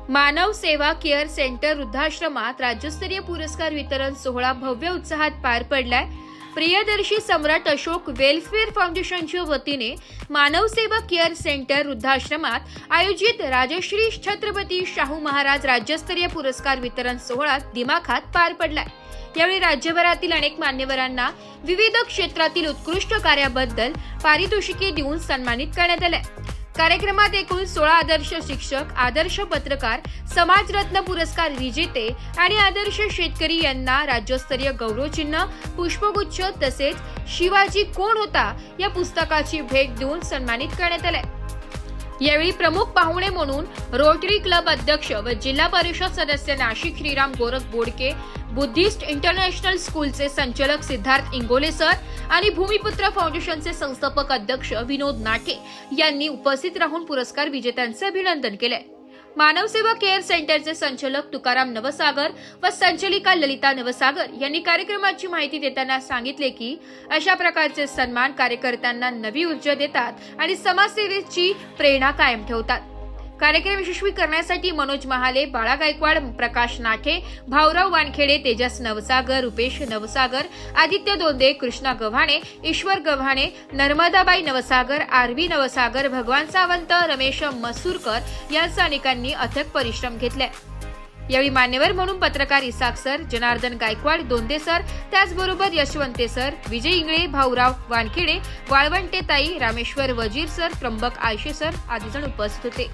मानव सेवा care centre वृद्धाश्रमात राज्यस्तरीय पुरस्कार वितरण सोहळा भव्य उत्साहात पार पडलाय। प्रियदर्शी सम्राट अशोक वेलफेअर फाउंडेशनच्या वतीने मानव सेवा केअर सेंटर वृद्धाश्रमात आयोजित राजश्री छत्रपती शाहू महाराज राज्यस्तरीय पुरस्कार वितरण सोहळा दिमाखात पार पडलाय। यावेळी राज्यभरातील अनेक मान्यवरांना विविध क्षेत्रातील उत्कृष्ट कार्याबद्दल पारितोषिके देऊन सन्मानित करण्यात आले। कार्यक्रमात एकूण 16 आदर्श शिक्षक, आदर्श पत्रकार, समाजरत्न पुरस्कार विजेते आणि आदर्श शेतकरी यांना राज्यस्तरीय गौरवचिन्ह, पुष्पगुच्छ तसेच शिवाजी कोण होता या पुस्तकाची भेट देऊन सन्मानित करण्यात आले। यावेळी प्रमुख पाहुणे म्हणून रोटरी क्लब अध्यक्ष व जिल्हा परिषद सदस्य नाशिक श्रीराम गोरख बोडके, बुद्धिस्ट इंटरनॅशनल स्कूलचे संचालक सिद्धार्थ इंगोले सर आणि भूमिपुत्र फाउंडेशनचे संस्थापक अध्यक्ष विनोद नाटे यांनी उपस्थित राहून पुरस्कार विजेत्यांचे अभिनंदन केले। मानव सेवा केअर सेंटरचे संचालक तुकाराम नवसागर व संचालिका ललिता नवसागर यांनी कार्यक्रमाची माहिती देताना सांगितले की अशा प्रकारचे सन्मान कार्यकर्त्यांना नवी ऊर्जा देतात आणि समाजसेवेची प्रेरणा कायम ठेवतात। कार्यक्रम यशस्वी करण्यासाठी मनोज महाले, बाळा गायकवाड, प्रकाश नाठे, भाऊराव वानखेडे, तेजस नवसागर, रुपेश नवसागर, आदित्य दोंदे, कृष्णा गव्हाणे, ईश्वर गव्हाणे, नर्मदाबाई नवसागर, आरबी नवसागर, भगवान सावंत, रमेश मसूरकर यांचा अनेकांनी अथक परिश्रम घेतले। यावेळी मान्यवर म्हणून पत्रकार इसाक सर, जनार्दन गायकवाड, दोंदे सर, त्याचबरोबर यशवंते सर, विजय इंगळे, भाऊराव वानखेडे, वाळवंटे ताई, रामेश्वर वजीर सर, त्र्यंबक आयशे सर आदी जण उपस्थित होते।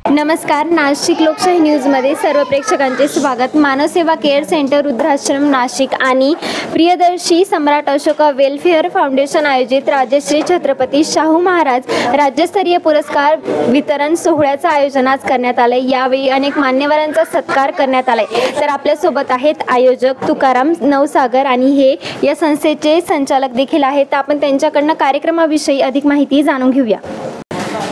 नमस्कार, नाशिक लोकशाही न्यूजमध्ये सर्व प्रेक्षकांचे स्वागत। मानव सेवा केअर सेंटर वृद्धाश्रम नाशिक आणि प्रियदर्शी सम्राट अशोक वेलफेअर फाउंडेशन आयोजित राजश्री छत्रपती शाहू महाराज राज्यस्तरीय पुरस्कार वितरण सोहळ्याचं आयोजन आज करण्यात आले। यावेळी अनेक मान्यवरांचा सत्कार करण्यात आलाय। तर आपल्यासोबत आहेत आयोजक तुकाराम नवसागर आणि हे या संस्थेचे संचालक देखील आहेत। आपण त्यांच्याकडनं कार्यक्रमाविषयी अधिक माहिती जाणून घेऊया।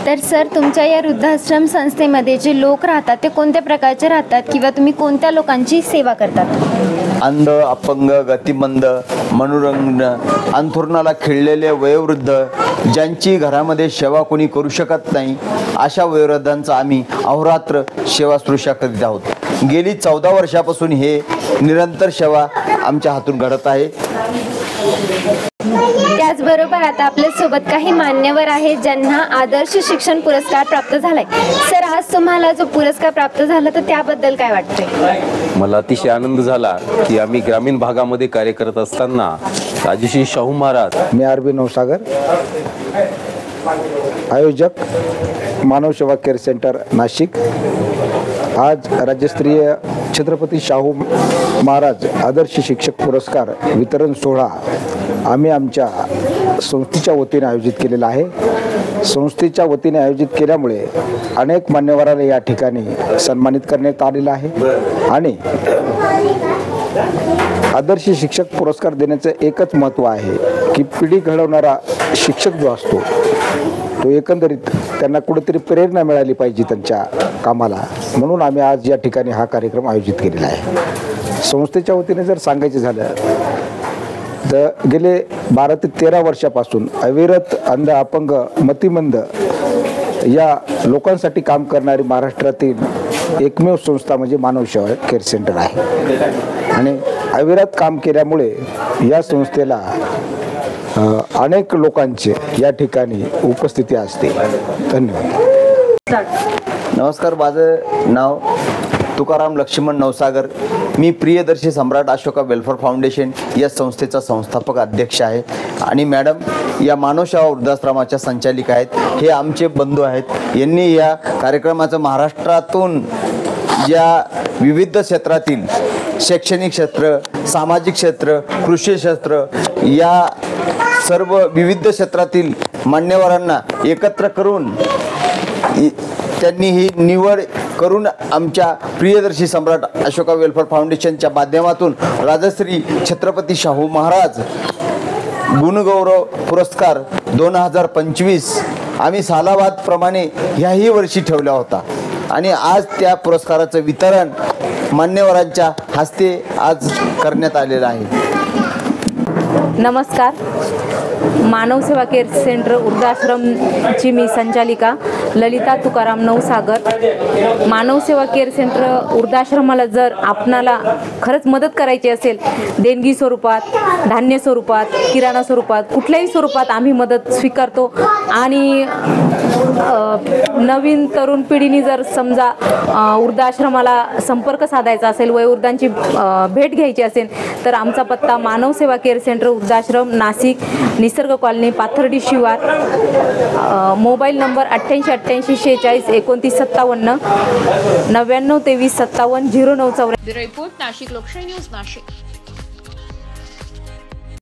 तर सर, तुमच्या या वृद्धाश्रम संस्थेमध्ये जे लोक राहतात ते कोणत्या प्रकारचे राहतात किंवा तुम्ही कोणत्या लोकांची सेवा करतात? अंध, अपंग, गतिमंद, मनोरंजन, अंथरुणाला खिळलेले वयोवृद्ध, ज्यांची घरामध्ये सेवा कोणी करू शकत नाही अशा वयोवृद्धांचा आम्ही अहोरात्र सेवा शुश्रूषा करीत आहोत। गेली 14 वर्षापासून हे निरंतर सेवा आमच्या हातून घडत आहे। त्याचबरोबर आता आपल्यासोबत काही मान्यवर आहेत ज्यांना आदर्श शिक्षण पुरस्कार प्राप्त झालाय। सर, आज तुम्हाला जो पुरस्कार प्राप्त झाला तर त्याबद्दल काय वाटतंय? मला अतिशय आनंद झाला की आम्ही ग्रामीण भागामध्ये कार्य करत असताना राजश्री शाहू महाराज। मी आरबी नवसागर, आयोजक मानव सेवा केअर सेंटर नाशिक। आज राज्यस्तरीय छत्रपती शाहू महाराज आदर्श शिक्षक पुरस्कार वितरण सोहळा आम्ही आमच्या संस्थेच्या वतीने आयोजित केलेला आहे। संस्थेच्या वतीने आयोजित केल्यामुळे अनेक मान्यवरांना या ठिकाणी सन्मानित करण्यात आलेलं आहे आणि आदर्श शिक्षक पुरस्कार देण्याचं एकच महत्त्व आहे की पिढी घडवणारा शिक्षक जो असतो तो एकंदरीत त्यांना कुठेतरी प्रेरणा मिळाली पाहिजे त्यांच्या कामाला, म्हणून आम्ही आज या ठिकाणी हा कार्यक्रम आयोजित केलेला आहे। संस्थेच्या वतीने जर सांगायचं झालं तर गेले 12 ते 13 वर्षापासून अविरत अंध, अपंग, मतिमंद या लोकांसाठी काम करणारी महाराष्ट्रातील एकमेव संस्था म्हणजे मानव सेवा केअर सेंटर आहे आणि अविरत काम केल्यामुळे या संस्थेला अनेक लोकांचे या ठिकाणी उपस्थिती असते। धन्यवाद। नमस्कार, माझं नाव तुकाराम लक्ष्मण नवसागर। मी प्रियदर्शी सम्राट अशोक वेलफेअर फाउंडेशन या संस्थेचा संस्थापक अध्यक्ष आहे आणि मॅडम या मानव सेवा वृद्धाश्रमाच्या संचालिका आहेत। हे आमचे बंधू आहेत। यांनी या कार्यक्रमाचं महाराष्ट्रातून या विविध क्षेत्रातील शैक्षणिक क्षेत्र, सामाजिक क्षेत्र, कृषी क्षेत्र या सर्व विविध क्षेत्रातील मान्यवरांना एकत्र करून त्यांनी ही निवड करून आमच्या प्रियदर्शी सम्राट अशोक वेलफेअर फाउंडेशनच्या माध्यमातून राजश्री छत्रपती शाहू महाराज गुणगौरव पुरस्कार 2025 आम्ही सालाबादप्रमाणे ह्याही वर्षी ठेवला होता आणि आज त्या पुरस्काराचं वितरण मान्यवरांच्या हस्ते आज करण्यात आलेलं आहे। नमस्कार, मानव सेवा केअर सेंटर वृद्धाश्रमची मी संचालिका ललिता तुकाराम नवसागर। मानव सेवा केअर सेंटर वृद्धाश्रमाला जर आपणाला खरंच मदत करायची असेल, देणगी स्वरूपात, धान्य स्वरूपात, किराणा स्वरूपात, कुठल्याही स्वरूपात आम्ही मदत स्वीकारतो। आणि नवीन तरुण पिढीने जर समजा वृद्धाश्रमाला संपर्क साधायचा असेल, वयोवृद्धांची भेट घ्यायची असेल, तर आमचा पत्ता मानव सेवा केअर सेंटर वृद्धाश्रम, नाशिक, निसर्ग कॉलनी, पाथर्डी शिवार। Mobile number 8888 46 29 57 99 23 57 09 bureau report Nashik लोकशाही न्यूज नाशिक।